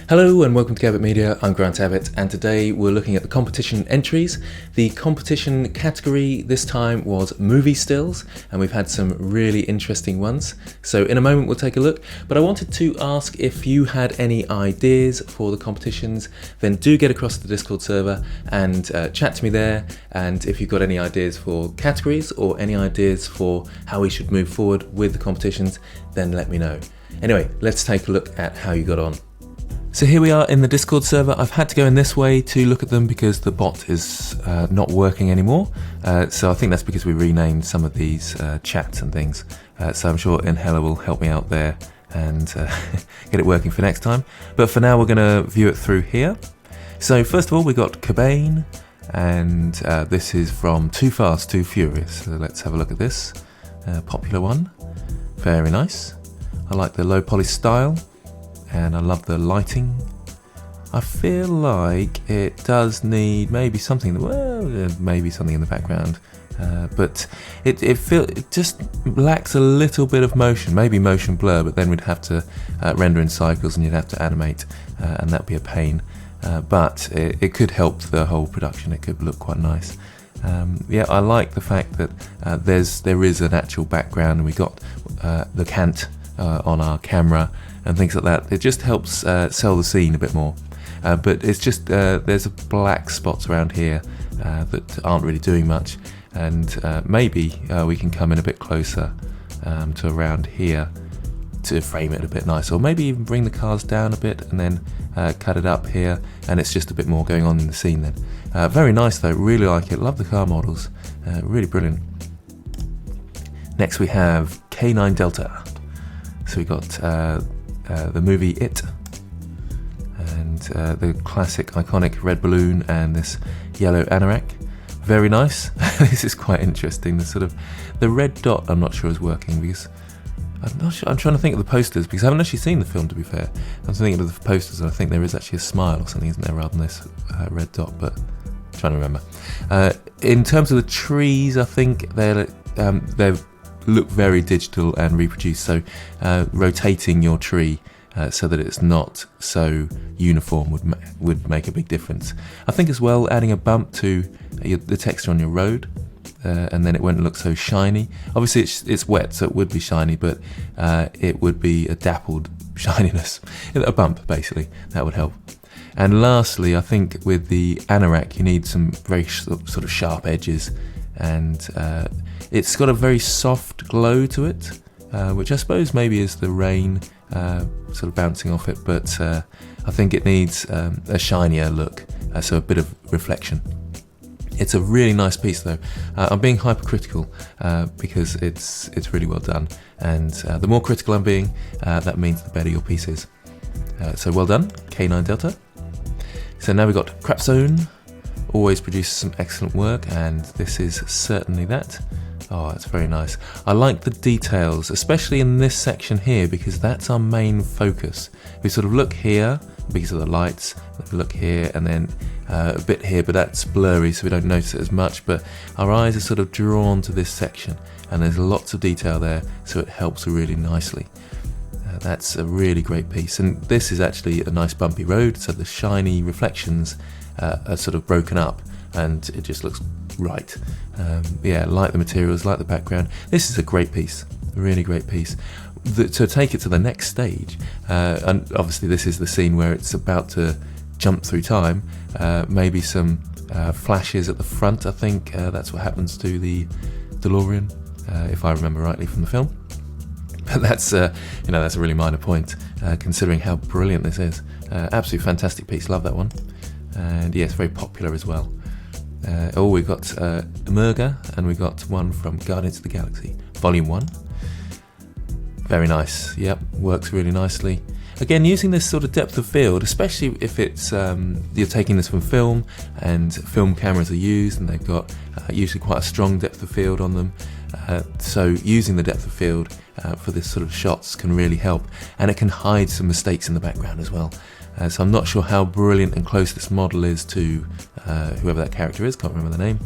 Hello and welcome to Gabbett Media, I'm Grant Abbott, and today we're looking at the competition entries. The competition category this time was movie stills, and we've had some really interesting ones. So in a moment we'll take a look, but I wanted to ask if you had any ideas for the competitions, then do get across to the Discord server and chat to me there, and if you've got any ideas for categories or any ideas for how we should move forward with the competitions, then let me know. Anyway, let's take a look at how you got on. So here we are in the Discord server. I've had to go in this way to look at them because the bot is not working anymore. So I think that's because we renamed some of these chats and things. So I'm sure Inhela will help me out there and get it working for next time. But for now, we're going to view it through here. So first of all, we got Cobain, and this is from Too Fast, Too Furious. So let's have a look at this. Popular one. Very nice. I like the low poly style. And I love the lighting. I feel like it does need maybe something, maybe something in the background, but it just lacks a little bit of motion, maybe motion blur, but then we'd have to render in cycles and you'd have to animate, and that'd be a pain. But it could help the whole production. It could look quite nice. Yeah, I like the fact that there is an actual background, and we got the cant on our camera and things like that. It just helps sell the scene a bit more. But it's just there's black spots around here that aren't really doing much, and maybe we can come in a bit closer to around here to frame it a bit nicer, or maybe even bring the cars down a bit and then cut it up here, and it's just a bit more going on in the scene then. Very nice though, really like it, love the car models, really brilliant. Next we have K9 Delta. So we got the movie It, and the classic iconic red balloon and this yellow anorak. Very nice. This is quite interesting. The red dot I'm not sure is working because I'm not sure. I'm trying to think of the posters because I haven't actually seen the film, to be fair. I'm thinking of the posters and I think there is actually a smile or something, isn't there, rather than this red dot, but I'm trying to remember. In terms of the trees, I think they're look very digital and reproduced, so rotating your tree so that it's not so uniform would make a big difference. I think as well adding a bump to the texture on your road, and then it won't look so shiny. Obviously it's wet, so it would be shiny, but it would be a dappled shininess. A bump, basically, that would help. And lastly, I think with the anorak you need some very sort of sharp edges, and it's got a very soft glow to it, which I suppose maybe is the rain sort of bouncing off it, but I think it needs a shinier look, so a bit of reflection. It's a really nice piece though. I'm being hypercritical because it's really well done, and the more critical I'm being, that means the better your piece is. So well done, K9 Delta. So now we've got Crapzone. Always produces some excellent work, and this is certainly that. Oh, it's very nice. I like the details, especially in this section here, because that's our main focus. We sort of look here because of the lights, we look here and then a bit here, but that's blurry so we don't notice it as much, but our eyes are sort of drawn to this section and there's lots of detail there, so it helps really nicely. That's a really great piece, and this is actually a nice bumpy road, so the shiny reflections are sort of broken up and it just looks right. Yeah, like the materials, like the background. This is a great piece, a really great piece. To take it to the next stage, and obviously this is the scene where it's about to jump through time, maybe some flashes at the front. I think that's what happens to the DeLorean, if I remember rightly from the film. But that's that's a really minor point, considering how brilliant this is. Absolutely fantastic piece, love that one. And yes, very popular as well. We've got Emerga, and we got one from Guardians of the Galaxy, Volume 1. Very nice, yep, works really nicely. Again, using this sort of depth of field, especially if it's you're taking this from film, and film cameras are used, and they've got usually quite a strong depth of field on them. So using the depth of field for this sort of shots can really help, and it can hide some mistakes in the background as well. So I'm not sure how brilliant and close this model is to whoever that character is, can't remember the name,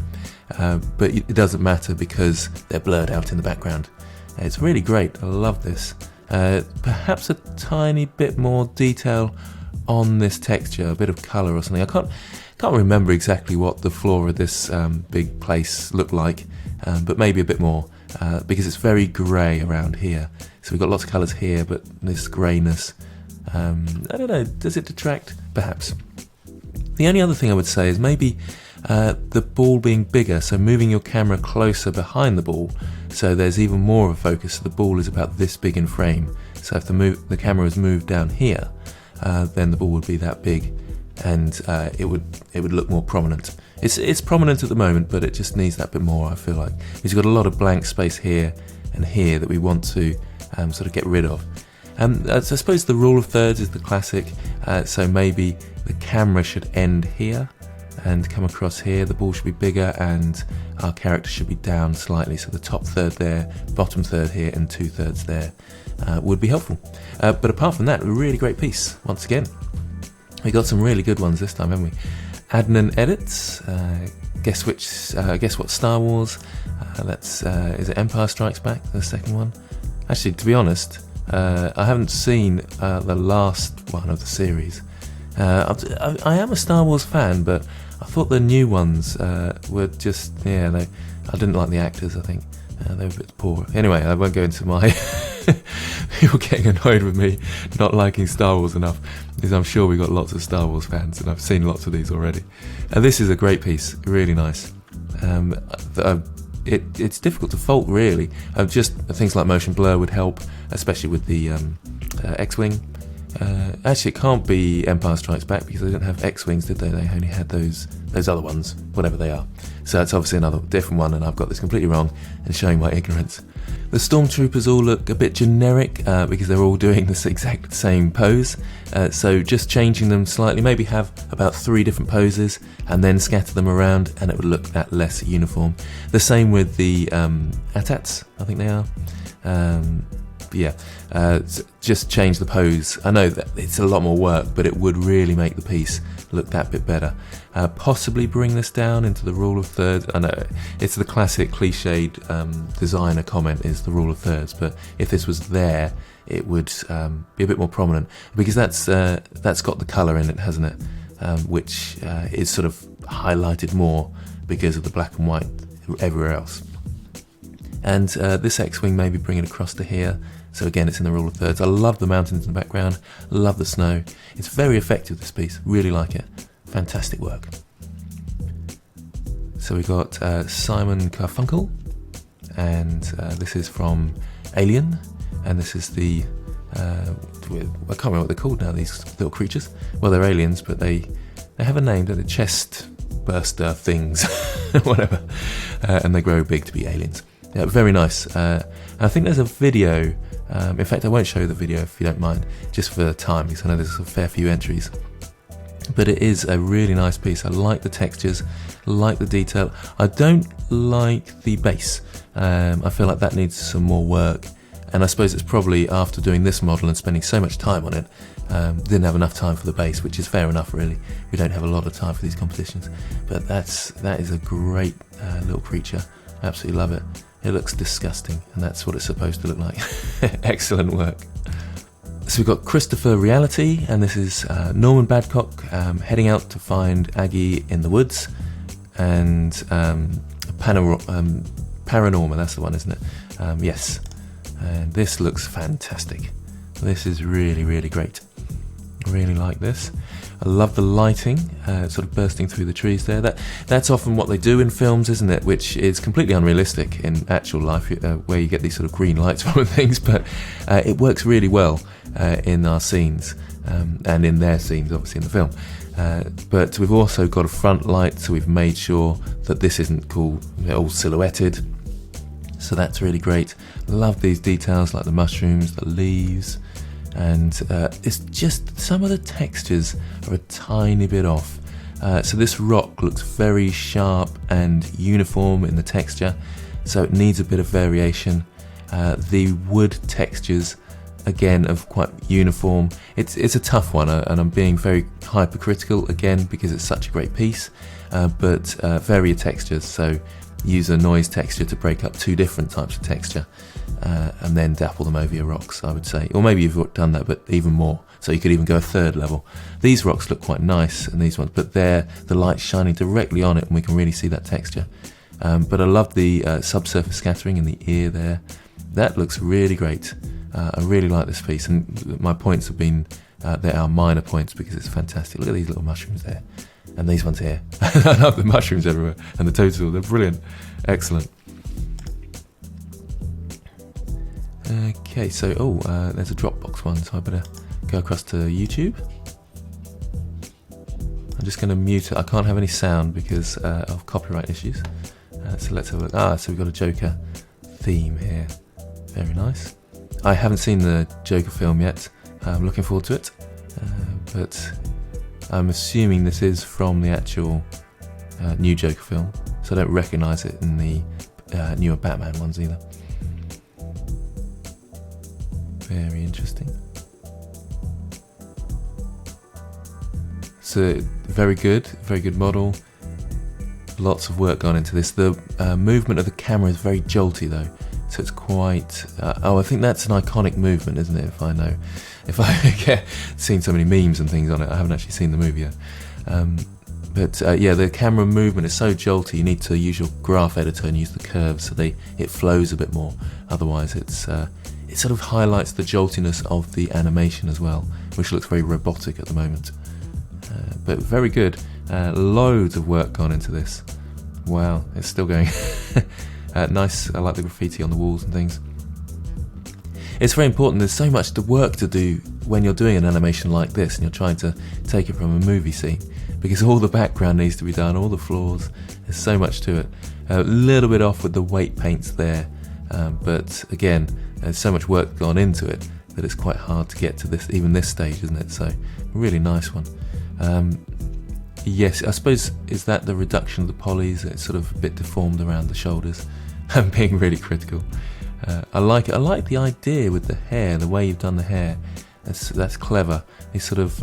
but it doesn't matter because they're blurred out in the background. It's really great, I love this. Perhaps a tiny bit more detail on this texture, a bit of colour or something. I can't remember exactly what the floor of this big place looked like, but maybe a bit more, because it's very grey around here. So we've got lots of colours here, but this greyness, I don't know, does it detract? Perhaps. The only other thing I would say is maybe the ball being bigger, so moving your camera closer behind the ball, so there's even more of a focus. So the ball is about this big in frame. So if the camera was moved down here, then the ball would be that big, and it would look more prominent. It's prominent at the moment, but it just needs that bit more, I feel like. Because you've got a lot of blank space here and here that we want to sort of get rid of. So I suppose the rule of thirds is the classic, so maybe the camera should end here and come across here, the ball should be bigger, and our character should be down slightly, so the top third there, bottom third here, and 2/3 there would be helpful. But apart from that, a really great piece, once again. We got some really good ones this time, haven't we? Adnan Edits, guess what Star Wars, is it Empire Strikes Back, the second one? Actually, to be honest, I haven't seen the last one of the series. I am a Star Wars fan, but I thought the new ones were just, I didn't like the actors, I think. They were a bit poor. Anyway, I won't go into my people getting annoyed with me not liking Star Wars enough, because I'm sure we've got lots of Star Wars fans, and I've seen lots of these already. And this is a great piece, really nice. It's difficult to fault, really. Just things like motion blur would help, especially with the X-Wing. Actually, it can't be Empire Strikes Back because they didn't have X-Wings, did they? They only had those other ones, whatever they are. So that's obviously another different one, and I've got this completely wrong and showing my ignorance. The Stormtroopers all look a bit generic because they're all doing this exact same pose. So just changing them slightly, maybe have about 3 different poses and then scatter them around, and it would look that less uniform. The same with the AT-ATs, I think they are. Just change the pose. I know that it's a lot more work, but it would really make the piece look that bit better. Possibly bring this down into the rule of thirds. I know it's the classic cliched designer comment is the rule of thirds, but if this was there, it would be a bit more prominent, because that's got the colour in it, hasn't it? Which is sort of highlighted more because of the black and white everywhere else. And this X-Wing, maybe bring it across to here. So again, it's in the rule of thirds. I love the mountains in the background, love the snow. It's very effective, this piece, really like it. Fantastic work. So we've got Simon Garfunkel, and this is from Alien, and this is the, I can't remember what they're called now, these little creatures. Well, they're aliens, but they have a name, they're the chest burster things, whatever, and they grow big to be aliens. Yeah, very nice. I think there's a video. In fact, I won't show the video if you don't mind, just for time, because I know there's a fair few entries. But it is a really nice piece. I like the textures, like the detail. I don't like the base. I feel like that needs some more work. And I suppose it's probably after doing this model and spending so much time on it, didn't have enough time for the base, which is fair enough, really. We don't have a lot of time for these competitions. But that is a great little creature. Absolutely love it. It looks disgusting, and that's what it's supposed to look like. Excellent work. So we've got Christopher Reality, and this is Norman Badcock heading out to find Aggie in the woods, and Paranorma, that's the one, isn't it? Yes. And this looks fantastic. This is really, really great. Really like this. I love the lighting, sort of bursting through the trees there. That's often what they do in films, isn't it? Which is completely unrealistic in actual life, where you get these sort of green lights from things, but it works really well in our scenes, and in their scenes, obviously, in the film. But we've also got a front light, so we've made sure that this isn't all silhouetted. So that's really great. Love these details, like the mushrooms, the leaves. And it's just some of the textures are a tiny bit off. So this rock looks very sharp and uniform in the texture, so it needs a bit of variation. The wood textures, again, are quite uniform. It's a tough one, and I'm being very hypercritical again because it's such a great piece, but vary your textures. So use a noise texture to break up 2 different types of texture, and then dapple them over your rocks, I would say. Or maybe you've done that, but even more, so you could even go a third level. These rocks look quite nice, and these ones, but the light's shining directly on it, and we can really see that texture. But I love the subsurface scattering in the ear there. That looks really great. I really like this piece, and my points have been, they are minor points because it's fantastic. Look at these little mushrooms there, and these ones here. I love the mushrooms everywhere, and the toadstool, they're brilliant. Excellent. Okay, so, there's a Dropbox one, so I better go across to YouTube. I'm just going to mute it. I can't have any sound because of copyright issues. So let's have a look. So we've got a Joker theme here. Very nice. I haven't seen the Joker film yet. I'm looking forward to it. But I'm assuming this is from the actual new Joker film. So I don't recognise it in the newer Batman ones either. Very interesting. So very good model. Lots of work gone into this. The movement of the camera is very jolty though, so it's quite. I think that's an iconic movement, isn't it? If I seen so many memes and things on it, I haven't actually seen the movie yet. But the camera movement is so jolty. You need to use your graph editor and use the curves so it flows a bit more. Otherwise, it sort of highlights the joltiness of the animation as well, which looks very robotic at the moment. But very good. Loads of work gone into this. Wow, it's still going. Nice. I like the graffiti on the walls and things. It's very important. There's so much work to do when you're doing an animation like this and you're trying to take it from a movie scene, because all the background needs to be done, all the floors. There's so much to it. A little bit off with the weight paints there, but again, there's so much work gone into it that it's quite hard to get to this stage, isn't it? So, really nice one. Yes, I suppose, is that the reduction of the polys? It's sort of a bit deformed around the shoulders. I'm being really critical. I like it. I like the idea with the hair, the way you've done the hair. That's clever. These sort of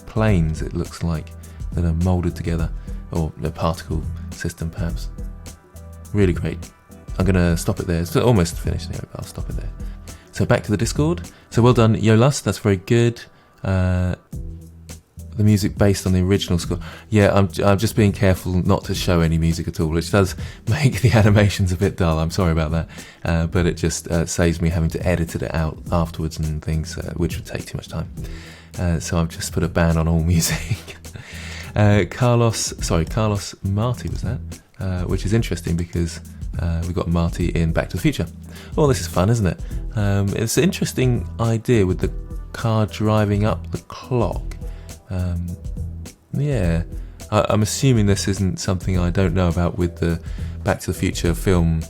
planes, it looks like, that are moulded together, or a particle system perhaps. Really great. I'm going to stop it there. It's almost finished now, but I'll stop it there. So back to the Discord. So well done, Yolust. That's very good. The music based on the original score. Yeah, I'm just being careful not to show any music at all, which does make the animations a bit dull. I'm sorry about that, but it just saves me having to edit it out afterwards and things, which would take too much time. So I've just put a ban on all music. Carlos Marty was that, which is interesting because we've got Marty in Back to the Future. Oh, this is fun, isn't it? It's an interesting idea with the car driving up the clock. I'm assuming this isn't something I don't know about with the Back to the Future film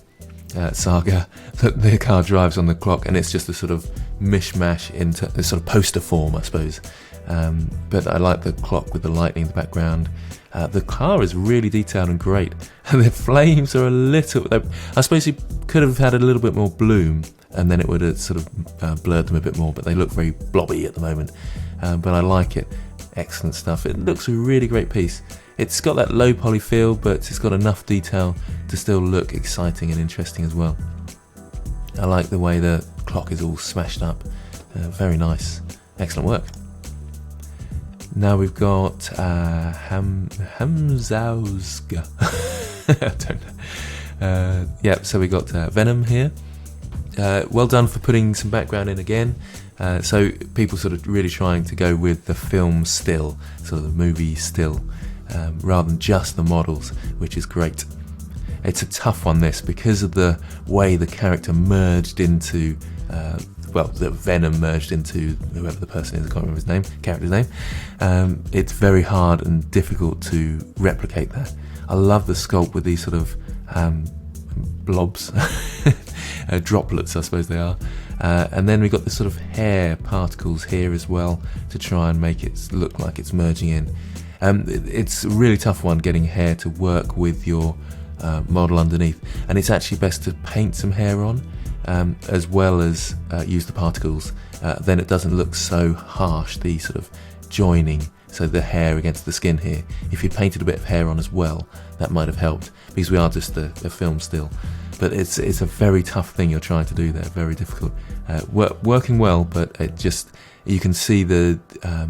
saga, that the car drives on the clock and it's just a sort of mishmash into a sort of poster form, I suppose. But I like the clock with the lightning in the background. The car is really detailed and great. The flames are a little... I suppose you could have had a little bit more bloom and then it would have sort of blurred them a bit more, but they look very blobby at the moment. But I like it. Excellent stuff. It looks a really great piece. It's got that low poly feel, but it's got enough detail to still look exciting and interesting as well. I like the way the clock is all smashed up. Very nice. Excellent work. Now we've got Hamzausga. I don't know. So we got Venom here. Well done for putting some background in again. So people sort of really trying to go with the film still, sort of the movie still, rather than just the models, which is great. It's a tough one, this, because of the way the character merged into, the Venom merged into whoever the person is, I can't remember his name, character's name. It's very hard and difficult to replicate that. I love the sculpt with these sort of blobs, droplets, I suppose they are. And then we've got the sort of hair particles here as well to try and make it look like it's merging in. It's a really tough one, getting hair to work with your model underneath, and it's actually best to paint some hair on as well as use the particles. Then it doesn't look so harsh, the sort of joining, so the hair against the skin here. If you painted a bit of hair on as well, that might have helped, because we are just a film still. but it's a very tough thing you're trying to do there, very difficult. Working well, but you can see the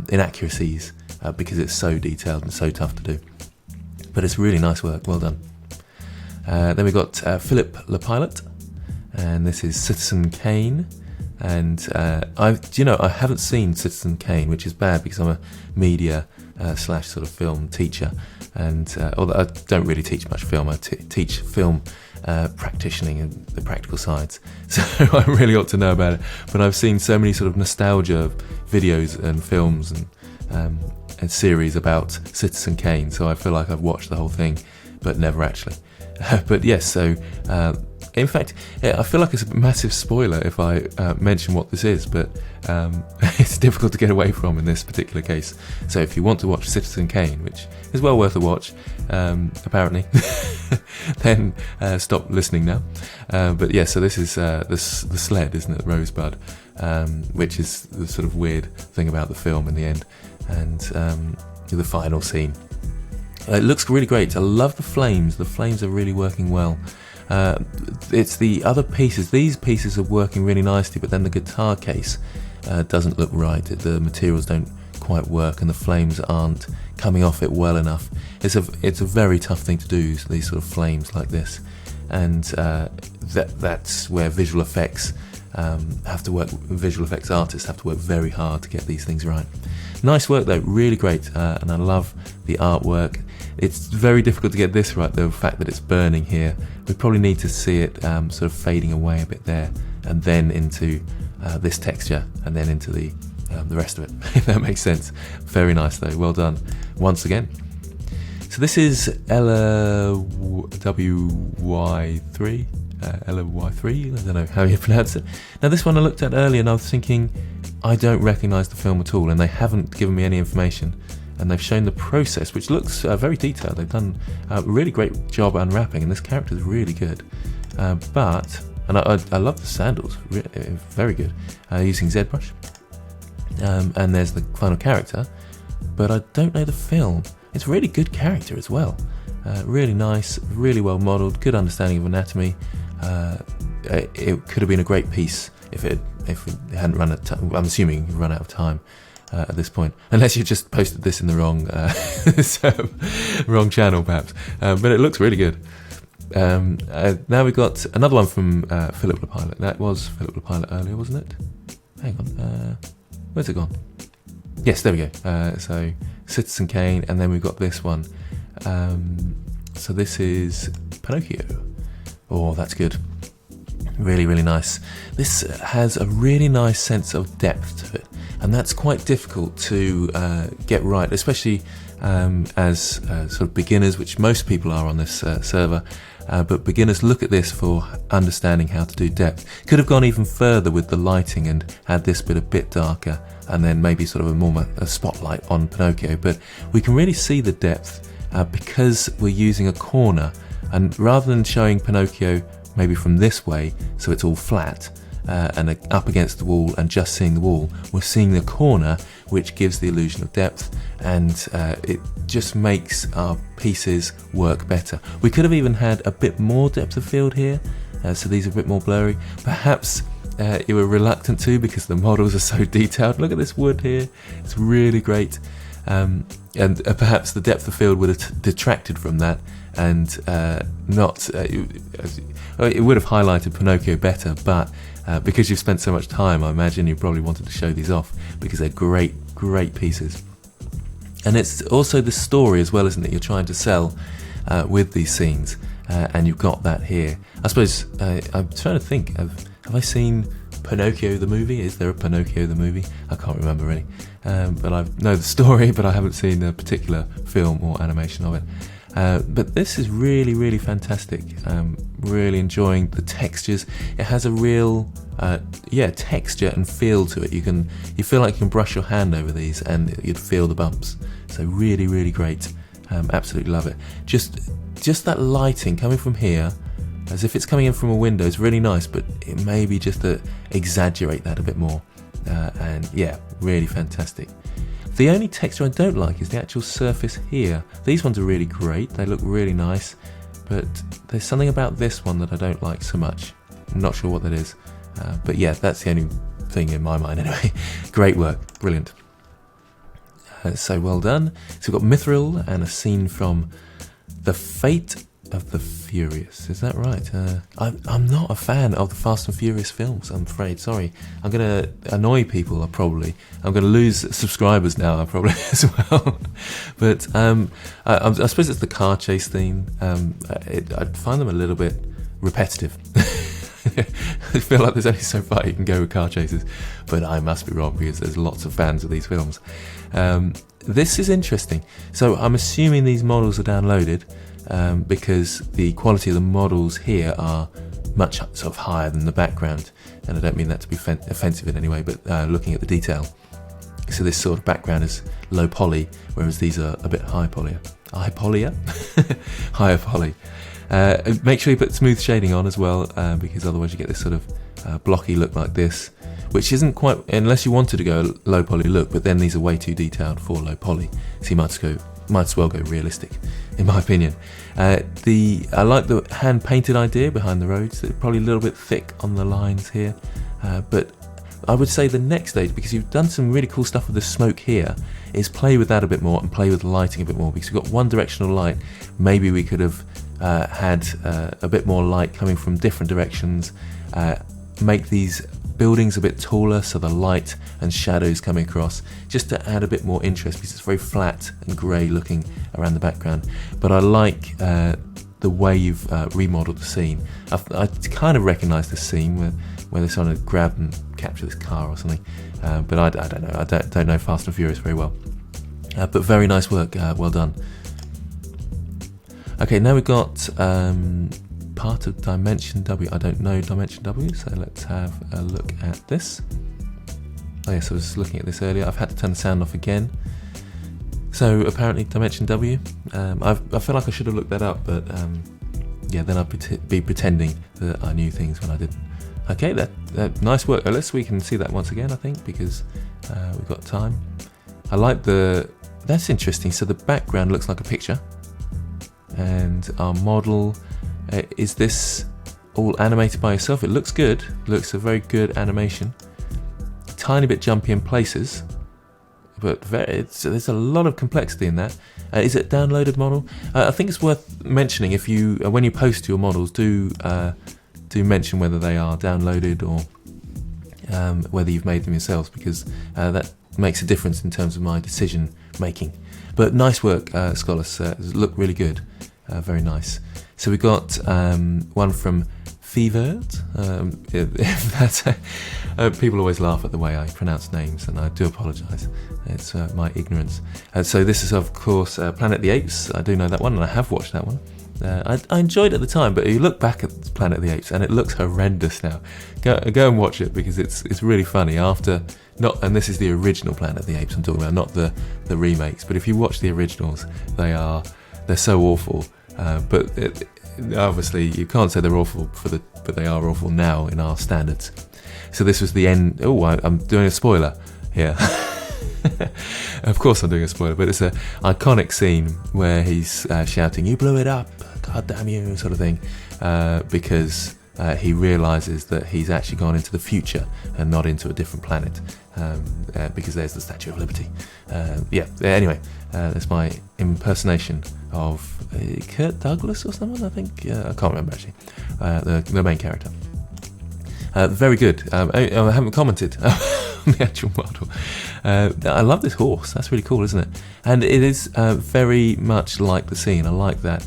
inaccuracies because it's so detailed and so tough to do. But it's really nice work, well done. Then we've got Philip Le Pilot, and this is Citizen Kane. And I haven't seen Citizen Kane, which is bad because I'm a media / sort of film teacher, and although I don't really teach much film, I teach film practicing and the practical sides, so I really ought to know about it. But I've seen so many sort of nostalgia videos and films and series about Citizen Kane, so I feel like I've watched the whole thing, but never actually. But yes, so in fact, I feel like it's a massive spoiler if I mention what this is, but it's difficult to get away from in this particular case. So if you want to watch Citizen Kane, which is well worth a watch, apparently, then stop listening now. But yeah, so this is the sled, isn't it? Rosebud, which is the sort of weird thing about the film in the end, and the final scene. It looks really great. I love the flames. The flames are really working well. It's the other pieces. These pieces are working really nicely, but then the guitar case doesn't look right. The materials don't quite work, and the flames aren't coming off it well enough. It's a very tough thing to do, these sort of flames like this, and that's where visual effects have to work. Visual effects artists have to work very hard to get these things right. Nice work though, really great, and I love the artwork. It's very difficult to get this right, the fact that it's burning here. We probably need to see it sort of fading away a bit there, and then into this texture, and then into the rest of it, if that makes sense. Very nice though, well done once again. So this is LY3, LY3, I don't know how you pronounce it. Now this one I looked at earlier and I was thinking, I don't recognise the film at all, and they haven't given me any information. And they've shown the process, which looks very detailed. They've done a really great job unwrapping, and this character is really good. I love the sandals, very good. Using ZBrush. And there's the final character, but I don't know the film. It's a really good character as well. Really nice, really well modelled, good understanding of anatomy. It could have been a great piece if it hadn't run out of time. I'm assuming you've run out of time. At this point, unless you just posted this in the wrong channel perhaps, but it looks really good. Now we've got another one from Philip Le Pilot. That was Philip Le Pilot earlier, wasn't it? Hang on, where's it gone? Yes, there we go. So Citizen Kane, and then we've got this one. So this is Pinocchio. Oh, that's good. Really, really nice. This has a really nice sense of depth to it, and that's quite difficult to get right, especially as sort of beginners, which most people are on this server. But beginners look at this for understanding how to do depth. Could have gone even further with the lighting and had this bit a bit darker, and then maybe sort of a spotlight on Pinocchio. But we can really see the depth because we're using a corner, and rather than showing Pinocchio maybe from this way, so it's all flat and up against the wall and just seeing the wall, we're seeing the corner, which gives the illusion of depth, and it just makes our pieces work better. We could have even had a bit more depth of field here, so these are a bit more blurry. Perhaps you were reluctant to because the models are so detailed. Look at this wood here, it's really great. And perhaps the depth of field would have detracted from that, and it would have highlighted Pinocchio better, but because you've spent so much time, I imagine you probably wanted to show these off because they're great pieces. And it's also the story as well, isn't it, you're trying to sell with these scenes, and you've got that here. I suppose I'm trying to think, have I seen Pinocchio the movie? Is there a Pinocchio the movie? I can't remember really, but I know the story, but I haven't seen a particular film or animation of it. But this is really fantastic. Really enjoying the textures. It has a real texture and feel to it. You feel like you can brush your hand over these and you'd feel the bumps. So really great. Absolutely love it. Just that lighting coming from here, as if it's coming in from a window, is really nice, but it may be just to exaggerate that a bit more. And yeah, really fantastic. The only texture I don't like is the actual surface here. These ones are really great, they look really nice, but there's something about this one that I don't like so much. I'm not sure what that is, but yeah, that's the only thing in my mind anyway. Great work, brilliant. So well done. So we've got Mithril and a scene from The Fate of the Furious. Is that right? I'm not a fan of the Fast and Furious films, I'm afraid. Sorry. I'm going to annoy people, probably. I'm going to lose subscribers now, probably, as well. But I suppose it's the car chase theme. I find them a little bit repetitive. I feel like there's only so far you can go with car chases, but I must be wrong because there's lots of fans of these films. This is interesting. So I'm assuming these models are downloaded because the quality of the models here are much sort of higher than the background, and I don't mean that to be offensive in any way, but looking at the detail. So this sort of background is low poly, whereas these are a bit high poly. Higher poly. Make sure you put smooth shading on as well, because otherwise you get this sort of blocky look like this, which isn't quite, unless you wanted to go low poly look, but then these are way too detailed for low poly, so you might as well go realistic, in my opinion. I like the hand painted idea behind the roads. They're probably a little bit thick on the lines here, but I would say the next stage, because you've done some really cool stuff with the smoke here, is play with that a bit more and play with the lighting a bit more, because we've got one directional light. Maybe we could have had a bit more light coming from different directions, make these buildings a bit taller so the light and shadows coming across, just to add a bit more interest, because it's very flat and grey looking around the background. But I like the way you've remodeled the scene. I kind of recognise this scene where they're trying to grab and capture this car or something, but I don't know. I don't know Fast and Furious very well, but very nice work. Well done. Okay, now we've got part of Dimension W. I don't know Dimension W, so let's have a look at this. Oh yes, I was looking at this earlier. I've had to turn the sound off again. So apparently Dimension W, I feel like I should have looked that up, but yeah, then I'd be pretending that I knew things when I didn't. Okay, that nice work. Let's we can see that once again, I think, because we've got time. I like that's interesting. So the background looks like a picture, and our model, is this all animated by yourself? It looks good. Looks a very good animation. Tiny bit jumpy in places, but there's a lot of complexity in that. Is it a downloaded model? I think it's worth mentioning, if you when you post your models, do mention whether they are downloaded or whether you've made them yourselves, because that makes a difference in terms of my decision making. But nice work, Scholas. Look really good. Very nice. So we got one from Fevert. People always laugh at the way I pronounce names, and I do apologise. It's my ignorance. So this is, of course, Planet of the Apes. I do know that one, and I have watched that one. I enjoyed it at the time, but you look back at Planet of the Apes, and it looks horrendous now. Go and watch it, because it's really funny. And this is the original Planet of the Apes I'm talking about, not the remakes. But if you watch the originals, they're so awful. But obviously you can't say they're awful but they are awful now in our standards. So this was the end. Oh, I'm doing a spoiler here. Of course I'm doing a spoiler, but it's an iconic scene where he's shouting, "You blew it up, god damn you," sort of thing, because he realises that he's actually gone into the future and not into a different planet, because there's the Statue of Liberty. Anyway, that's my impersonation of Kurt Douglas or someone, I think. I can't remember actually. The main character. Very good. I haven't commented on the actual model. I love this horse. That's really cool, isn't it? And it is very much like the scene. I like that.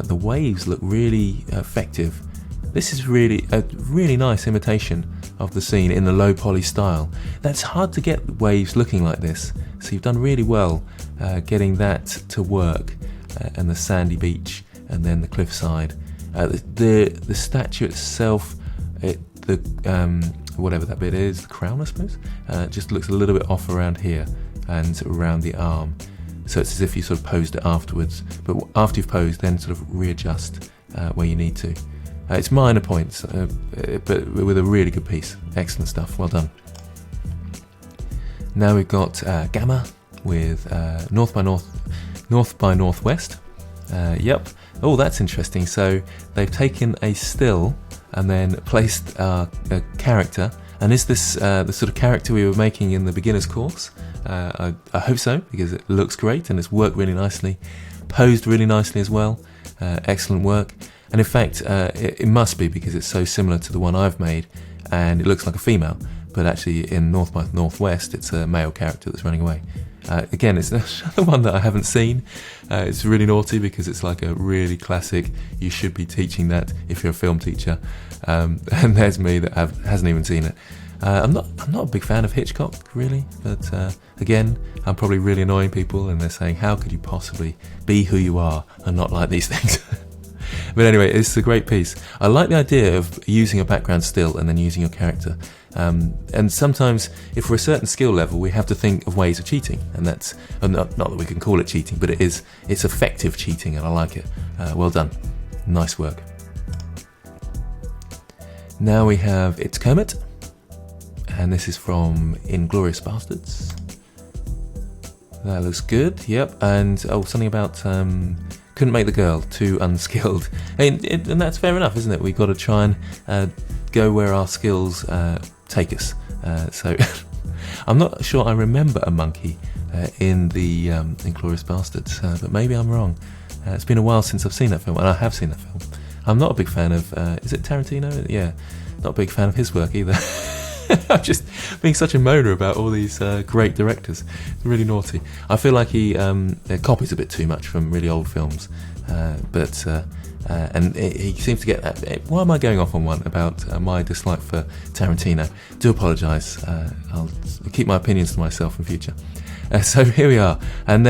The waves look really effective. This is really a really nice imitation of the scene in the low poly style. That's hard to get waves looking like this, so you've done really well getting that to work, and the sandy beach and then the cliffside. The statue itself, whatever that bit is, the crown I suppose, just looks a little bit off around here and around the arm. So it's as if you sort of posed it afterwards, but after you've posed, then sort of readjust where you need to. It's minor points, but with a really good piece. Excellent stuff, well done. Now we've got Gamma with North by Northwest. Yep. Oh, that's interesting. So they've taken a still and then placed a character. And is this the sort of character we were making in the beginner's course? I hope so, because it looks great and it's worked really nicely, posed really nicely as well. Excellent work. And in fact, it must be, because it's so similar to the one I've made, and it looks like a female, but actually in North by Northwest, it's a male character that's running away. Again, it's another one that I haven't seen. It's really naughty, because it's like a really classic, you should be teaching that if you're a film teacher. And there's me that hasn't even seen it. I'm not a big fan of Hitchcock, really, but again, I'm probably really annoying people, and they're saying, how could you possibly be who you are and not like these things? But anyway, it's a great piece. I like the idea of using a background still and then using your character. And sometimes, if we're a certain skill level, we have to think of ways of cheating, and that's not that we can call it cheating, but it's effective cheating, and I like it. Well done, nice work. Now we have It's Kermit, and this is from Inglourious Bastards. That looks good. Yep, and something about couldn't make the girl, too unskilled, and that's fair enough, isn't it? We've got to try and go where our skills take us. So I'm not sure I remember a monkey in the Inglourious Bastards, but maybe I'm wrong. It's been a while since I've seen that film, and I have seen that film. I'm not a big fan of, is it Tarantino? Yeah, not a big fan of his work either. I'm just being such a moaner about all these great directors. Really naughty. I feel like he copies a bit too much from really old films, and he seems to get that. Why am I going off on one about my dislike for Tarantino? Do apologise. I'll keep my opinions to myself in future. So here we are, and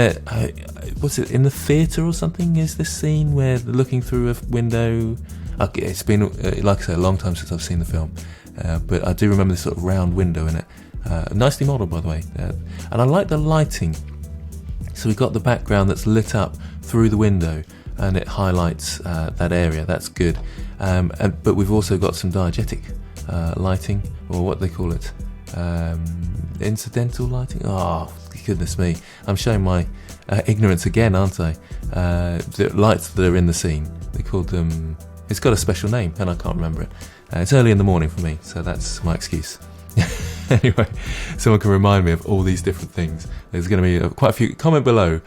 what's it, in the theatre or something? Is this scene where they're looking through a window? Okay, it's been, like I say, a long time since I've seen the film, but I do remember this sort of round window in it. Nicely modelled, by the way, and I like the lighting. So we've got the background that's lit up through the window, and it highlights that area. That's good. But we've also got some diegetic lighting, or what they call it, incidental lighting. Oh, goodness me! I'm showing my ignorance again, aren't I? The lights that are in the scene, they called them. It's got a special name, and I can't remember it. It's early in the morning for me, so that's my excuse. Anyway, someone can remind me of all these different things. There's going to be quite a few. Comment below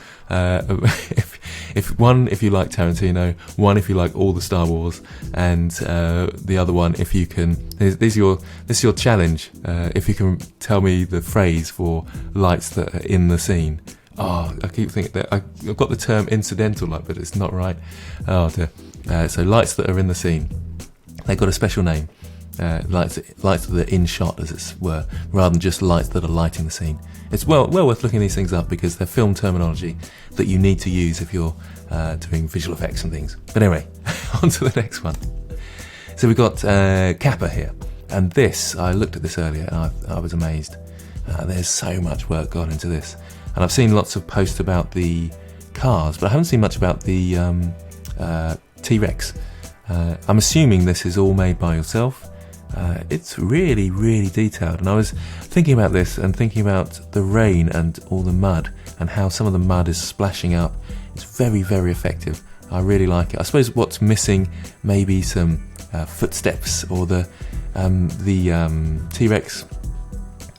if you like Tarantino, one if you like all the Star Wars, and the other one if you can. This is your challenge. If you can tell me the phrase for lights that are in the scene. Oh, I keep thinking that I've got the term incidental light, but it's not right. Oh dear. So lights that are in the scene, they've got a special name. Lights that are in shot, as it were, rather than just lights that are lighting the scene. It's well worth looking these things up, because they're film terminology that you need to use if you're doing visual effects and things. But anyway, on to the next one. So we've got Kappa here, and this, I looked at this earlier and I was amazed. There's so much work gone into this, and I've seen lots of posts about the cars, but I haven't seen much about the T-Rex. I'm assuming this is all made by yourself. It's really, really detailed, and I was thinking about this and thinking about the rain and all the mud and how some of the mud is splashing up. It's very, very effective. I really like it. I suppose what's missing, maybe some footsteps, or the T-Rex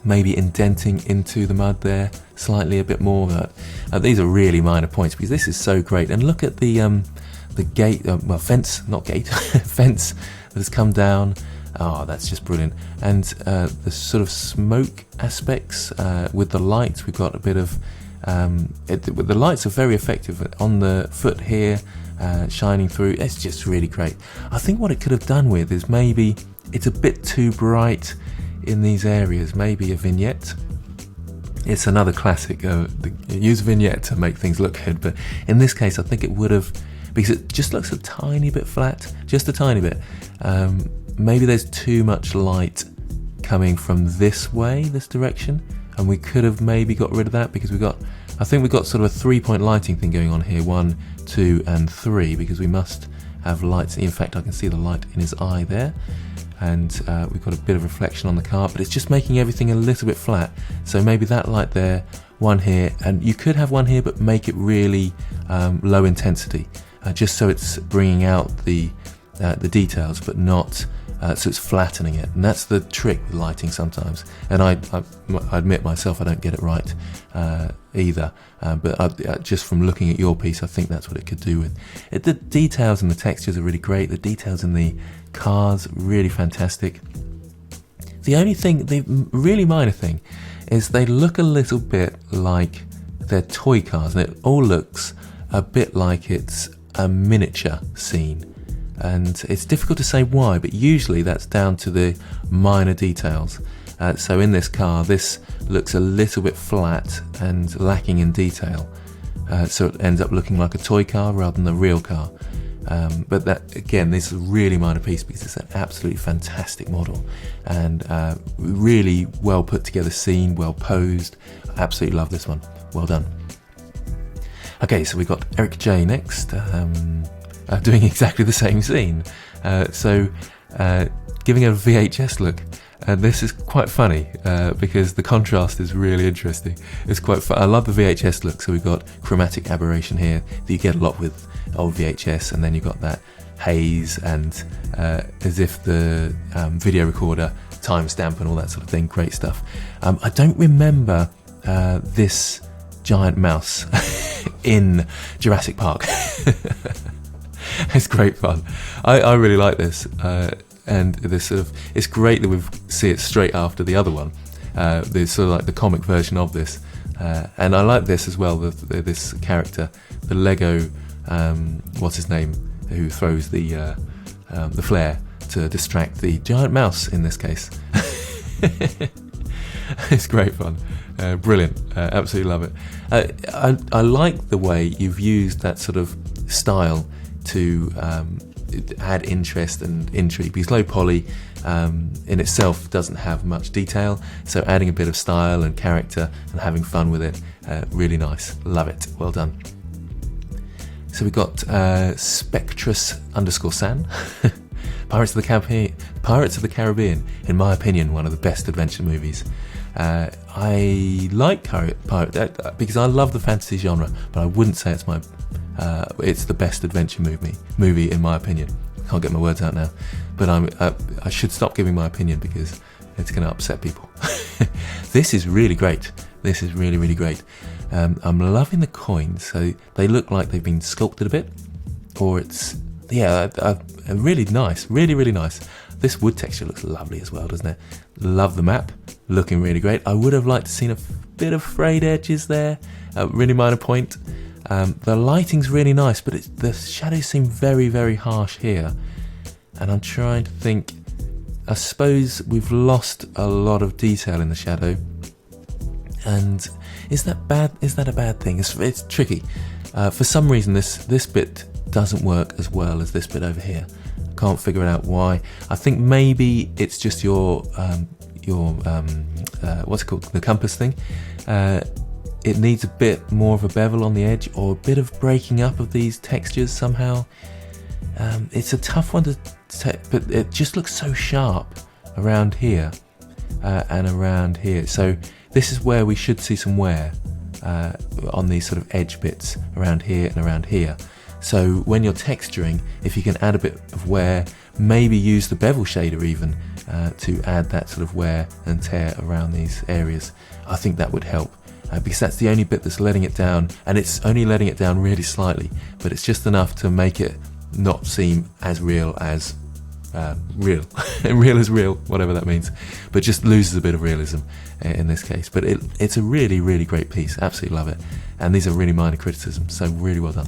maybe indenting into the mud there slightly a bit more. These are really minor points, because this is so great. And look at the gate, fence, not gate, fence that has come down. Oh, that's just brilliant. And the sort of smoke aspects with the lights, we've got a bit of the lights are very effective on the foot here, shining through. It's just really great. I think what it could have done with is maybe it's a bit too bright in these areas. Maybe a vignette. It's another classic. Use a vignette to make things look good, but in this case, I think it would have, because it just looks a tiny bit flat, just a tiny bit. Maybe there's too much light coming from this way, this direction, and we could have maybe got rid of that, because I think we've got sort of a 3-point lighting thing going on here, 1, 2, and 3, because we must have lights. In fact, I can see the light in his eye there, and we've got a bit of reflection on the car, but it's just making everything a little bit flat. So maybe that light there, one here, and you could have one here, but make it really low intensity, just so it's bringing out the details, but not so it's flattening it. And that's the trick with lighting sometimes. And I admit myself, I don't get it right either. But just from looking at your piece, I think that's what it could do with it. The details and the textures are really great. The details in the cars, really fantastic. The only thing, the really minor thing, is they look a little bit like they're toy cars, and it all looks a bit like it's a miniature scene. And it's difficult to say why, but usually that's down to the minor details. So in this car, this looks a little bit flat and lacking in detail. So it ends up looking like a toy car rather than a real car. But that, again, this is a really minor piece because it's an absolutely fantastic model and really well put together scene, well posed. Absolutely love this one. Well done. Okay, so we've got Eric J next. Doing exactly the same scene. Giving a VHS look. This is quite funny because the contrast is really interesting. It's quite fun. I love the VHS look. So we've got chromatic aberration here that you get a lot with old VHS, and then you've got that haze and as if the video recorder timestamp and all that sort of thing. Great stuff. I don't remember this giant mouse in Jurassic Park. It's great fun. I really like this, and this sort of, it's great that we see it straight after the other one. There's sort of like the comic version of this, and I like this as well. This character, the Lego, what's his name, who throws the flare to distract the giant mouse in this case. It's great fun. Brilliant. Absolutely love it. I like the way you've used that sort of style to add interest and intrigue, because low poly in itself doesn't have much detail, so adding a bit of style and character and having fun with it, really nice. Love it. Well done. So we've got Spectrus_San. Pirates of the Caribbean, in my opinion, one of the best adventure movies. I like pirate because I love the fantasy genre, but I wouldn't say it's it's the best adventure movie in my opinion. Can't get my words out now, but I should stop giving my opinion because it's going to upset people. This is really great. This is really, really great. I'm loving the coins. So they look like they've been sculpted a bit, or it's really nice, really, really nice. This wood texture looks lovely as well, doesn't it? Love the map, looking really great. I would have liked to seen a bit of frayed edges there, a really minor point. The lighting's really nice, but the shadows seem very, very harsh here. And I'm trying to think, I suppose we've lost a lot of detail in the shadow. And is that bad? Is that a bad thing? It's tricky. For some reason, this bit doesn't work as well as this bit over here. Can't figure out why. I think maybe it's just your what's it called, the compass thing. It needs a bit more of a bevel on the edge, or a bit of breaking up of these textures somehow. It's a tough one to but it just looks so sharp around here and around here. So this is where we should see some wear on these sort of edge bits around here and around here. So when you're texturing, if you can add a bit of wear, maybe use the bevel shader even to add that sort of wear and tear around these areas, I think that would help. Because that's the only bit that's letting it down, and it's only letting it down really slightly, but it's just enough to make it not seem as real as real. Real as real, whatever that means, but just loses a bit of realism in this case. But it's a really, really great piece. Absolutely love it. And these are really minor criticisms, so really well done.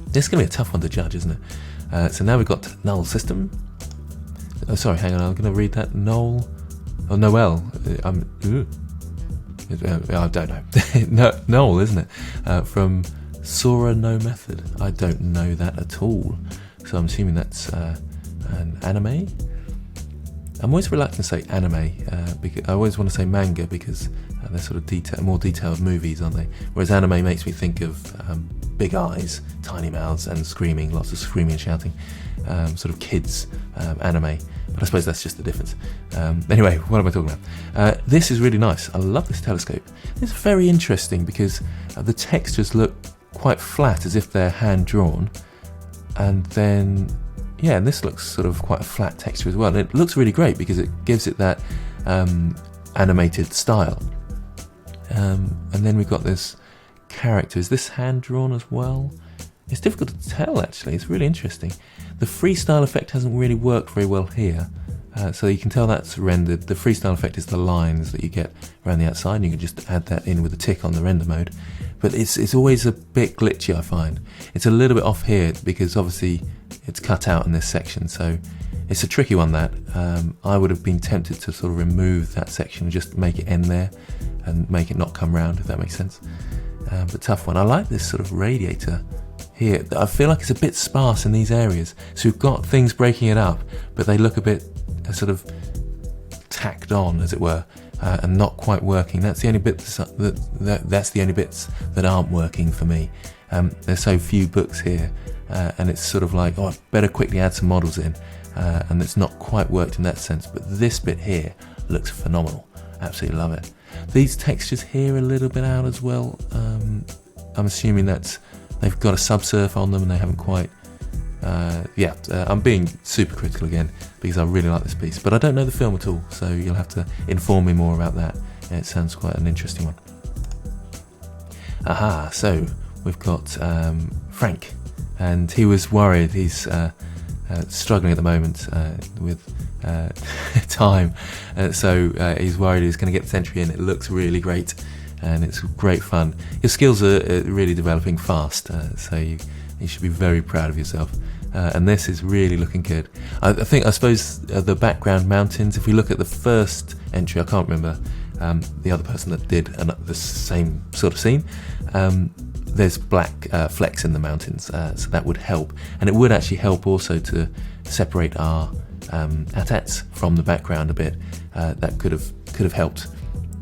This is going to be a tough one to judge, isn't it? So now we've got Null System. Oh, sorry, hang on, I'm going to read that. Noel. I don't know. Noel, isn't it? From Sora No Method. I don't know that at all. So I'm assuming that's an anime. I'm always reluctant to say anime because I always want to say manga because they're sort of more detailed movies, aren't they? Whereas anime makes me think of big eyes, tiny mouths, and screaming, lots of screaming and shouting, sort of kids anime. But I suppose that's just the difference. Anyway, what am I talking about? This is really nice. I love this telescope. It's very interesting because the textures look quite flat, as if they're hand drawn, and then and this looks sort of quite a flat texture as well, and it looks really great because it gives it that animated style. And then we've got this character. Is this hand drawn as well? It's difficult to tell, actually. It's really interesting. The freestyle effect hasn't really worked very well here, so you can tell that's rendered. The freestyle effect is the lines that you get around the outside, and you can just add that in with a tick on the render mode. But it's always a bit glitchy, I find. It's a little bit off here because obviously it's cut out in this section, so it's a tricky one, that. I would have been tempted to sort of remove that section and just make it end there and make it not come round, if that makes sense. But tough one. I like this sort of radiator here. I feel like it's a bit sparse in these areas. So we've got things breaking it up, but they look a bit sort of tacked on, as it were, and not quite working. That's the only bits that's the only bits that aren't working for me. There's so few books here, and it's sort of like, I better quickly add some models in, and it's not quite worked in that sense. But this bit here looks phenomenal. Absolutely love it. These textures here are a little bit out as well. I'm assuming that they've got a subsurf on them and they haven't quite... I'm being super critical again because I really like this piece, but I don't know the film at all, so you'll have to inform me more about that. It sounds quite an interesting one. Aha, so we've got Frank, and he was worried. He's struggling at the moment with time, so he's worried he's going to get this entry in. It looks really great, and it's great fun. Your skills are really developing fast, so you should be very proud of yourself. And this is really looking good. I suppose the background mountains, if we look at the first entry, I can't remember the other person that did the same sort of scene, there's black flecks in the mountains, so that would help. And it would actually help also to separate our assets from the background a bit. That could have helped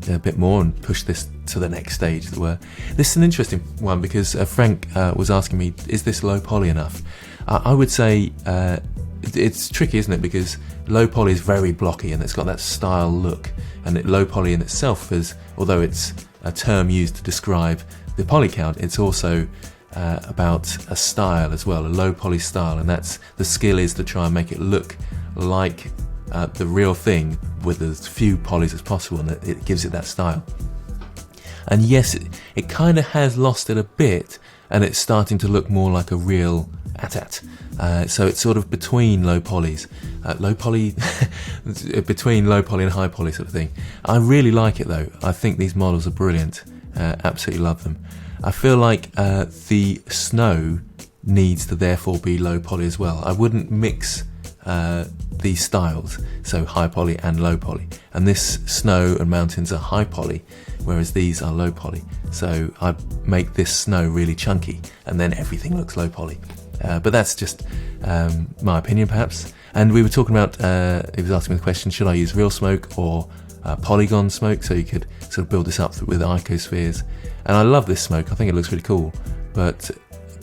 a bit more and push this to the next stage, as it were. This is an interesting one because Frank was asking me, is this low poly enough? I would say it's tricky, isn't it? Because low poly is very blocky and it's got that style look. And low poly in itself is, although it's a term used to describe the poly count, it's also about a style as well, a low poly style. And that's the skill, is to try and make it look like the real thing with as few polys as possible, and it gives it that style. And yes, it kind of has lost it a bit, and it's starting to look more like a real ATAT. So it's sort of between low polys, between low poly and high poly sort of thing. I really like it though. I think these models are brilliant. Absolutely love them. I feel like the snow needs to therefore be low poly as well. I wouldn't mix these styles, so high poly and low poly. And this snow and mountains are high poly, whereas these are low poly. So I make this snow really chunky, and then everything looks low poly. But that's just my opinion, perhaps. And we were talking about, he was asking me the question, should I use real smoke or polygon smoke? So you could sort of build this up with icospheres. And I love this smoke. I think it looks really cool. But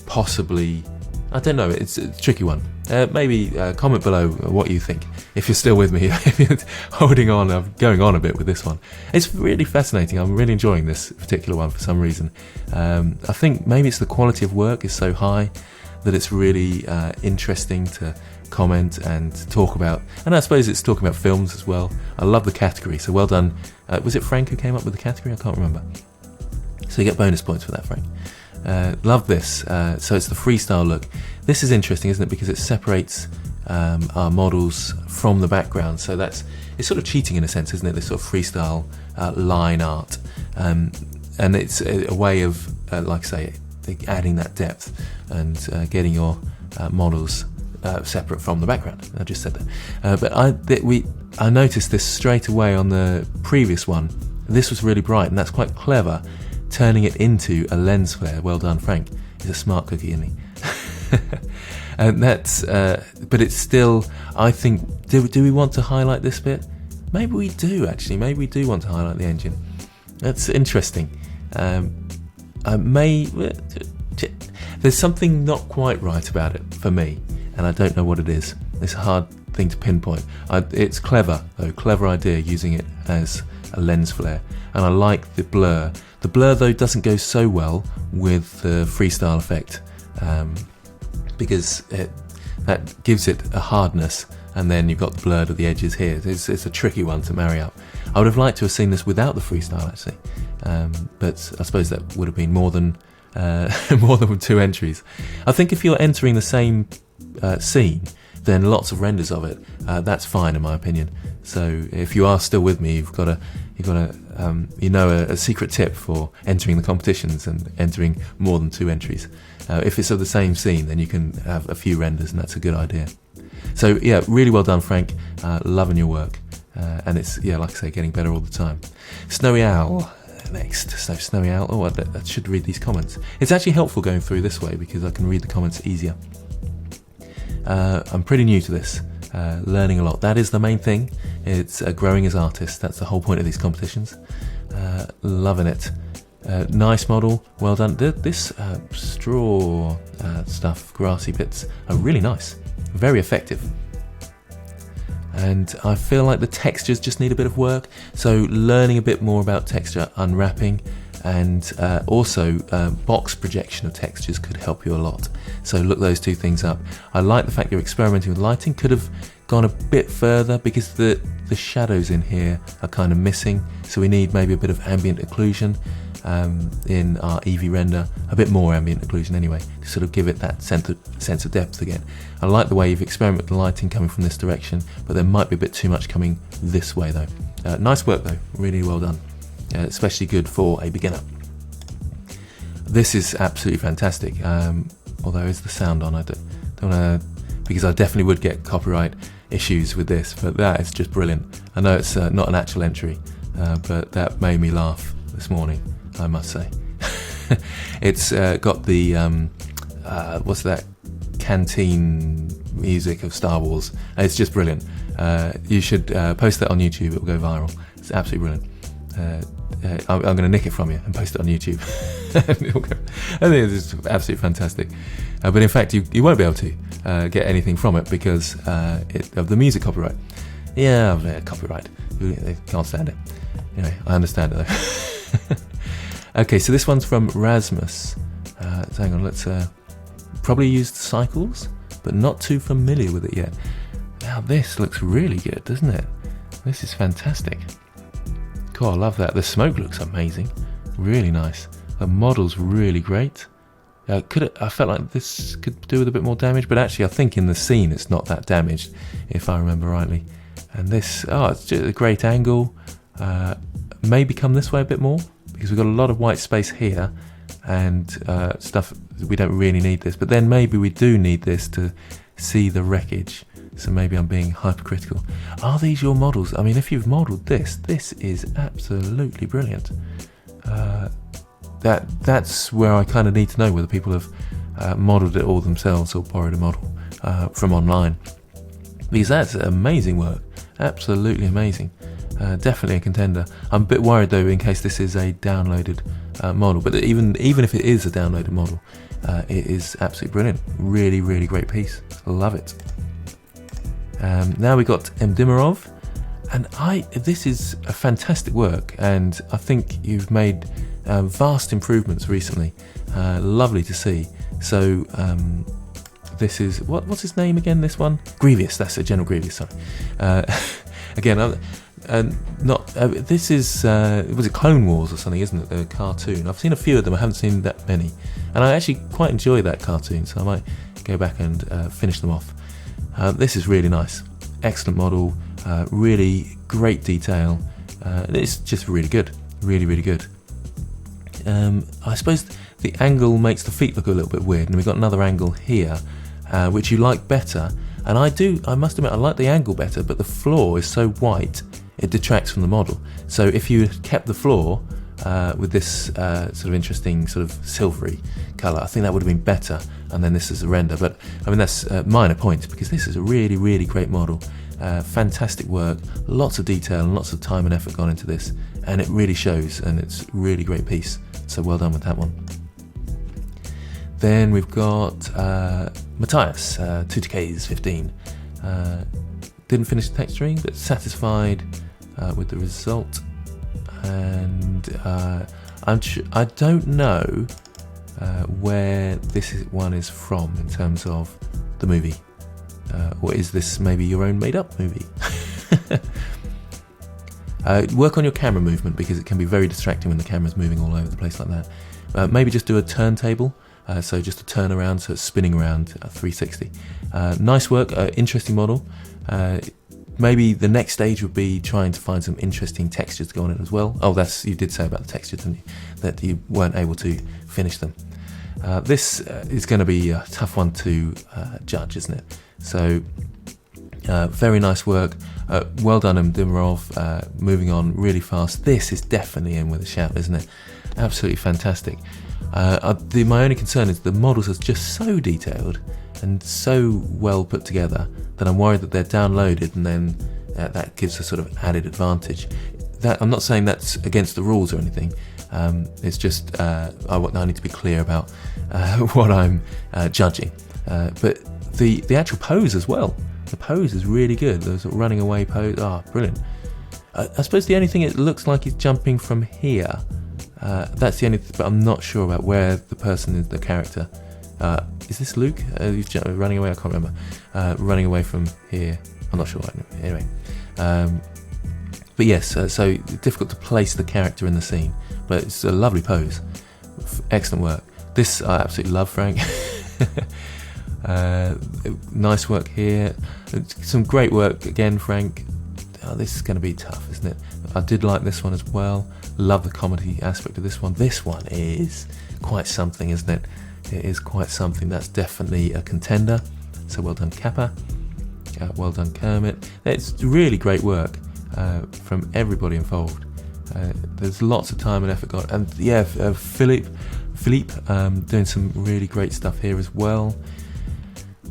possibly, I don't know, it's a tricky one. Maybe comment below what you think, if you're still with me, if you're holding on. I'm going on a bit with this one. It's really fascinating. I'm really enjoying this particular one for some reason. I think maybe it's the quality of work is so high that it's really interesting to comment and talk about. And I suppose it's talking about films as well. I love the category, so well done. Was it Frank who came up with the category? I can't remember. So you get bonus points for that, Frank. Love this. So it's the freestyle look. This is interesting, isn't it? Because it separates our models from the background. So it's sort of cheating in a sense, isn't it? This sort of freestyle line art. And it's a way of, like I say, adding that depth and getting your models separate from the background. I just said that. But I noticed this straight away on the previous one. This was really bright, and that's quite clever, turning it into a lens flare. Well done, Frank. He's a smart cookie, isn't he? And that's, but it's still, I think, do we want to highlight this bit? Maybe we do, actually. Maybe we do want to highlight the engine. That's interesting. There's something not quite right about it for me, and I don't know what it is. It's a hard thing to pinpoint. It's clever, though. Clever idea, using it as a lens flare, and I like the blur. The blur though doesn't go so well with the freestyle effect, because that gives it a hardness, and then you've got the blurred of the edges here. It's a tricky one to marry up. I would have liked to have seen this without the freestyle actually, but I suppose that would have been more than more than 2 entries. I think if you're entering the same scene, then lots of renders of it, that's fine in my opinion. So if you are still with me, you've got a secret tip for entering the competitions and entering more than 2 entries. If it's of the same scene, then you can have a few renders, and that's a good idea. So yeah, really well done, Frank. Loving your work, and it's, yeah, like I say, getting better all the time. Snowy Owl next. So Snowy Owl. Oh, I should read these comments. It's actually helpful going through this way because I can read the comments easier. I'm pretty new to this, learning a lot. That is the main thing. It's growing as artists. That's the whole point of these competitions. Loving it. Nice model, well done. This straw stuff, grassy bits, are really nice, very effective. And I feel like the textures just need a bit of work, so learning a bit more about texture unwrapping, and also box projection of textures could help you a lot. So look those 2 things up. I like the fact you're experimenting with lighting. Could have gone a bit further because the shadows in here are kind of missing, so we need maybe a bit of ambient occlusion in our Eevee render, a bit more ambient occlusion anyway, to sort of give it that sense of depth again. I like the way you've experimented with the lighting coming from this direction, but there might be a bit too much coming this way though. Nice work though, really well done. Especially good for a beginner. This is absolutely fantastic. Although is the sound on? I don't want to, because I definitely would get copyright issues with this, but that is just brilliant. I know it's not an actual entry, but that made me laugh this morning, I must say. It's got the what's that, canteen music of Star Wars. It's just brilliant. You should post that on YouTube. It will go viral. It's absolutely brilliant. I'm going to nick it from you and post it on YouTube. I think it's absolutely fantastic. But in fact, you won't be able to get anything from it because of the music copyright. Yeah, copyright. They can't stand it. Anyway, I understand it though. Okay, so this one's from Rasmus. So hang on, let's probably used cycles, but not too familiar with it yet. Now this looks really good, doesn't it? This is fantastic. God, I love that. The smoke looks amazing. Really nice. The model's really great. I felt like this could do with a bit more damage, but actually I think in the scene it's not that damaged, if I remember rightly. And this, it's just a great angle. Maybe come this way a bit more, because we've got a lot of white space here, and stuff, we don't really need this, but then maybe we do need this to see the wreckage. So maybe I'm being hypercritical. Are these your models? I mean, if you've modelled this is absolutely brilliant. That's where I kind of need to know whether people have modelled it all themselves or borrowed a model from online. Because that's amazing work. Absolutely amazing. Definitely a contender. I'm a bit worried though in case this is a downloaded model. But even if it is a downloaded model, it is absolutely brilliant. Really, really great piece. Love it. Now we got Mdimarov, and this is a fantastic work, and I think you've made vast improvements recently. Lovely to see. So this is what's his name again? This one, Grievous. That's a General Grievous. Sorry. Again, this is was it Clone Wars or something, isn't it? The cartoon. I've seen a few of them. I haven't seen that many, and I actually quite enjoy that cartoon. So I might go back and finish them off. This is really nice, excellent model, really great detail. It's just really good, really, really good. I suppose the angle makes the feet look a little bit weird, and we've got another angle here, which you like better. And I must admit, I like the angle better, but the floor is so white, it detracts from the model. So if you kept the floor with this sort of interesting sort of silvery colour, I think that would have been better, and then this is a render. But I mean, that's minor points, because this is a really, really great model. Fantastic work, lots of detail and lots of time and effort gone into this, and it really shows, and it's a really great piece. So well done with that one. Then we've got Matthias, 2TKs 15. Didn't finish the texturing, but satisfied with the result. and I don't know where one is from in terms of the movie, or is this maybe your own made-up movie? Work on your camera movement, because it can be very distracting when the camera's moving all over the place like that. Maybe just do a turntable, so just a turn around, so it's spinning around 360. Nice work, interesting model. Maybe the next stage would be trying to find some interesting textures to go on it as well. Oh, you did say about the textures, didn't you? That you weren't able to finish them. This is going to be a tough one to judge, isn't it? So, very nice work. Well done, Dimarov. Moving on really fast. This is definitely in with a shout, isn't it? Absolutely fantastic. My only concern is the models are just so detailed and so well put together that I'm worried that they're downloaded, and then that gives a sort of added advantage. I'm not saying that's against the rules or anything. It's just I need to be clear about what I'm judging. But the actual pose as well. The pose is really good. The sort of running away pose. Brilliant. I suppose the only thing, it looks like he's jumping from here. That's the only but I'm not sure about where the person is, the character. Is this Luke? He's running away? I can't remember. Running away from here. I'm not sure. Anyway. But yes, so difficult to place the character in the scene. But it's a lovely pose. Excellent work. This I absolutely love, Frank. Nice work here. Some great work again, Frank. This is going to be tough, isn't it? I did like this one as well. Love the comedy aspect of this one. This one is quite something, isn't it? It is quite something. That's definitely a contender. So well done, Kappa. Well done, Kermit. It's really great work from everybody involved. There's lots of time and effort gone. And yeah, Philippe doing some really great stuff here as well.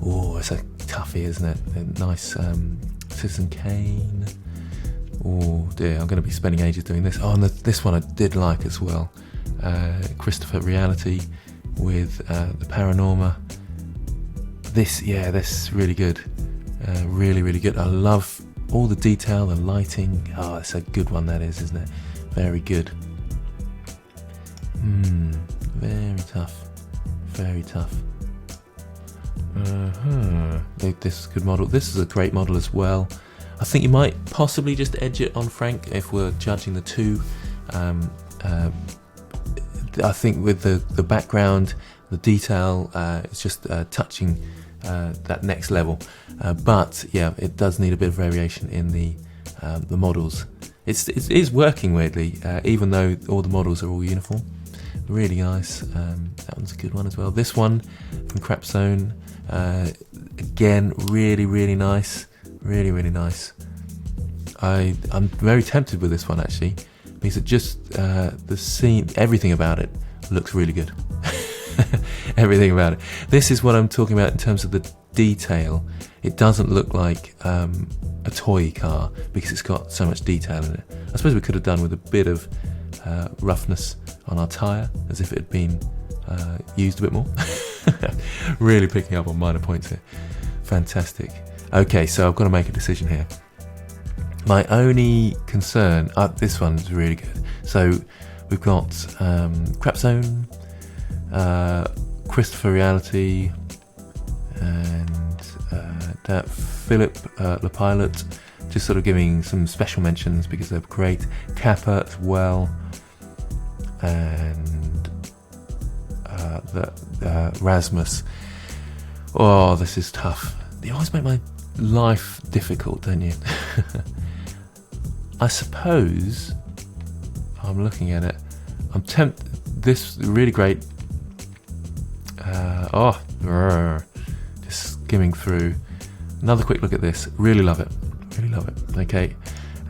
Oh, it's a toughie, isn't it? A nice Citizen Kane. Oh dear, I'm going to be spending ages doing this. Oh, and this one I did like as well. Christopher Reality with the Paranorma. This is really good. Really, really good. I love all the detail, the lighting. Oh, it's a good one, that is, isn't it? Very good. Very tough. Very tough. This is a good model. This is a great model as well. I think you might possibly just edge it on Frank if we're judging the two. I think with the background, the detail, it's just touching that next level. But yeah, it does need a bit of variation in the models. It is working weirdly, even though all the models are all uniform. Really nice. That one's a good one as well. This one from Crap Zone, again, really, really nice. Really, really nice. I'm very tempted with this one actually, because it just the scene, everything about it looks really good. Everything about it. This is what I'm talking about in terms of the detail. It doesn't look like a toy car because it's got so much detail in it. I suppose we could have done with a bit of roughness on our tyre, as if it had been used a bit more. Really picking up on minor points here. Fantastic. Okay, so I've got to make a decision here. My only concern, this one's really good. So we've got Crap Zone, Christopher Reality, and that Philip the Pilot, just sort of giving some special mentions because they're great. Kappa as well, and Rasmus. Oh, this is tough. You always make my life difficult, don't you? I suppose I'm looking at it. I'm tempted. This really great. Just skimming through. Another quick look at this. Really love it. Really love it. Okay,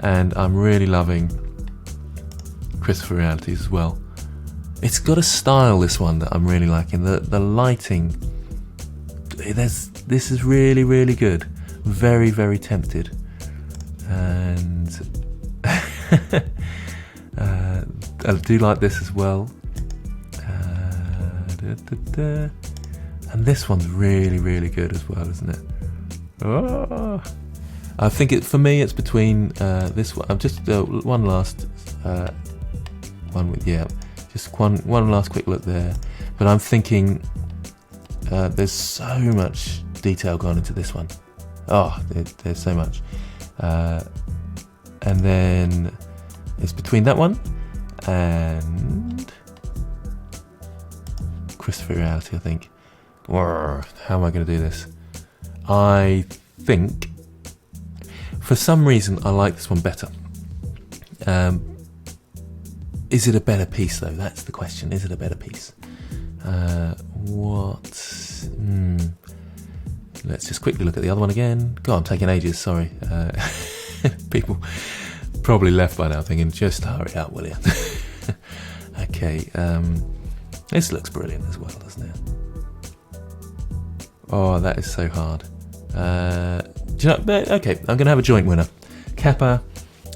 and I'm really loving Christopher Realities as well. It's got a style, this one, that I'm really liking. The lighting. This is really, really good. Very, very tempted. And I do like this as well. And this one's really, really good as well, isn't it? Oh. I think for me it's between this one. I'm just one last one with, yeah, just one last quick look there. But I'm thinking there's so much detail gone into this one. Oh, there's so much. And then it's between that one and Christopher Reality, I think. How am I going to do this? I think, for some reason, I like this one better. Is it a better piece, though? That's the question. Is it a better piece? Let's just quickly look at the other one again. God, I'm taking ages, sorry. People probably left by now thinking, just hurry up, will you? Okay, this looks brilliant as well, doesn't it? Oh, that is so hard. Do you know, okay, I'm going to have a joint winner. Kappa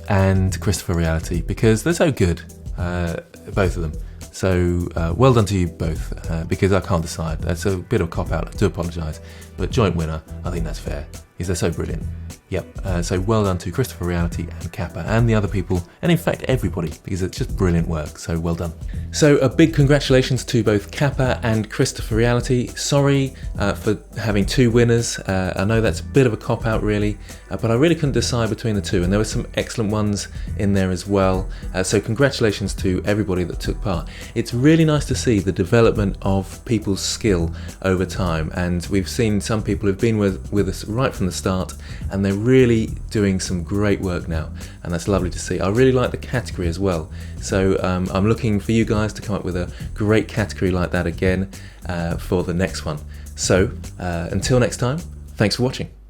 and Christopher Reality, because they're so good, both of them. So well done to you both, because I can't decide. That's a bit of a cop-out, I do apologise. But joint winner, I think that's fair, because they're so brilliant. Yep, so well done to Christopher Reality and Kappa and the other people, and in fact everybody, because it's just brilliant work, so well done. So a big congratulations to both Kappa and Christopher Reality. Sorry for having two winners. I know that's a bit of a cop-out really, but I really couldn't decide between the two, and there were some excellent ones in there as well. So congratulations to everybody that took part. It's really nice to see the development of people's skill over time, and we've seen some people who've been with us right from the start, and they're really doing some great work now, and that's lovely to see. I really like the category as well, so I'm looking for you guys to come up with a great category like that again for the next one. So until next time, thanks for watching.